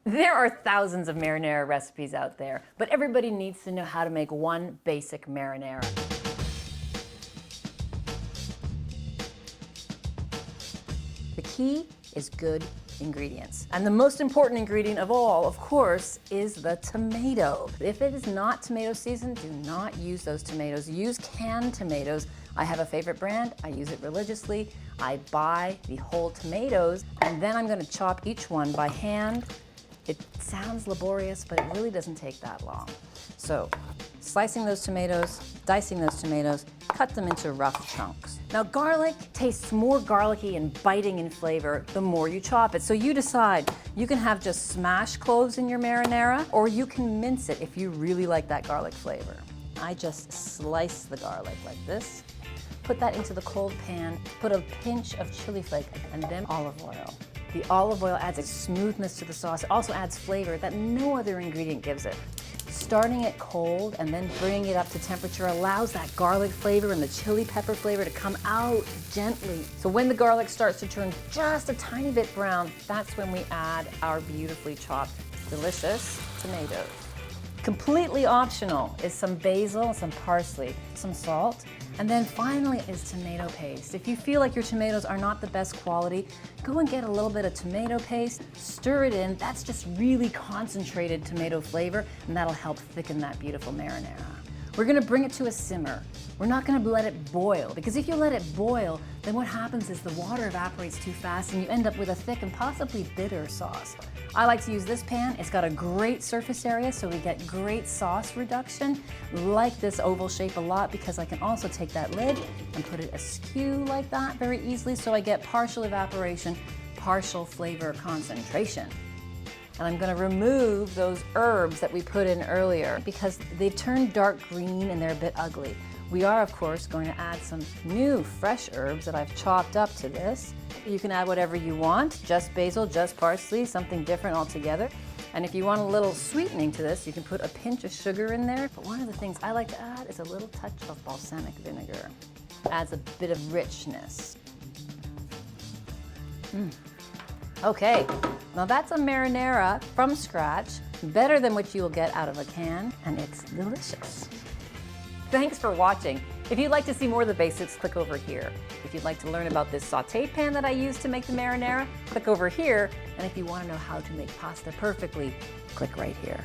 There are thousands of marinara recipes out there, but everybody needs to know how to make one basic marinara. The key is good ingredients. And the most important ingredient of all, of course, is the tomato. If it is not tomato season, do not use those tomatoes. Use canned tomatoes. I have a favorite brand. I use it religiously. I buy the whole tomatoes, and then I'm going to chop each one by hand. It sounds laborious, but it really doesn't take that long. So, slicing those tomatoes, dicing those tomatoes, cut them into rough chunks. Now, garlic tastes more garlicky and biting in flavor the more you chop it. So you decide. You can have just smashed cloves in your marinara, or you can mince it if you really like that garlic flavor. I just slice the garlic like this, put that into the cold pan, put a pinch of chili flake, and then olive oil. The olive oil adds a smoothness to the sauce. It also adds flavor that no other ingredient gives it. Starting it cold and then bringing it up to temperature allows that garlic flavor and the chili pepper flavor to come out gently. So when the garlic starts to turn just a tiny bit brown, that's when we add our beautifully chopped, delicious tomatoes. Completely optional is some basil, some parsley, some salt, and then finally is tomato paste. If you feel like your tomatoes are not the best quality, go and get a little bit of tomato paste, stir it in. That's just really concentrated tomato flavor, and that'll help thicken that beautiful marinara. We're gonna bring it to a simmer. We're not gonna let it boil, because if you let it boil, then what happens is the water evaporates too fast and you end up with a thick and possibly bitter sauce. I like to use this pan. It's got a great surface area, so we get great sauce reduction. Like this oval shape a lot because I can also take that lid and put it askew like that very easily, so I get partial evaporation, partial flavor concentration. And I'm gonna remove those herbs that we put in earlier because they've turned dark green and they're a bit ugly. We are, of course, going to add some new fresh herbs that I've chopped up to this. You can add whatever you want, just basil, just parsley, something different altogether. And if you want a little sweetening to this, you can put a pinch of sugar in there. But one of the things I like to add is a little touch of balsamic vinegar. Adds a bit of richness. Okay, now that's a marinara from scratch, better than what you will get out of a can, and it's delicious. Thanks for watching. If you'd like to see more of the basics, click over here. If you'd like to learn about this sauté pan that I use to make the marinara, click over here. And if you want to know how to make pasta perfectly, click right here.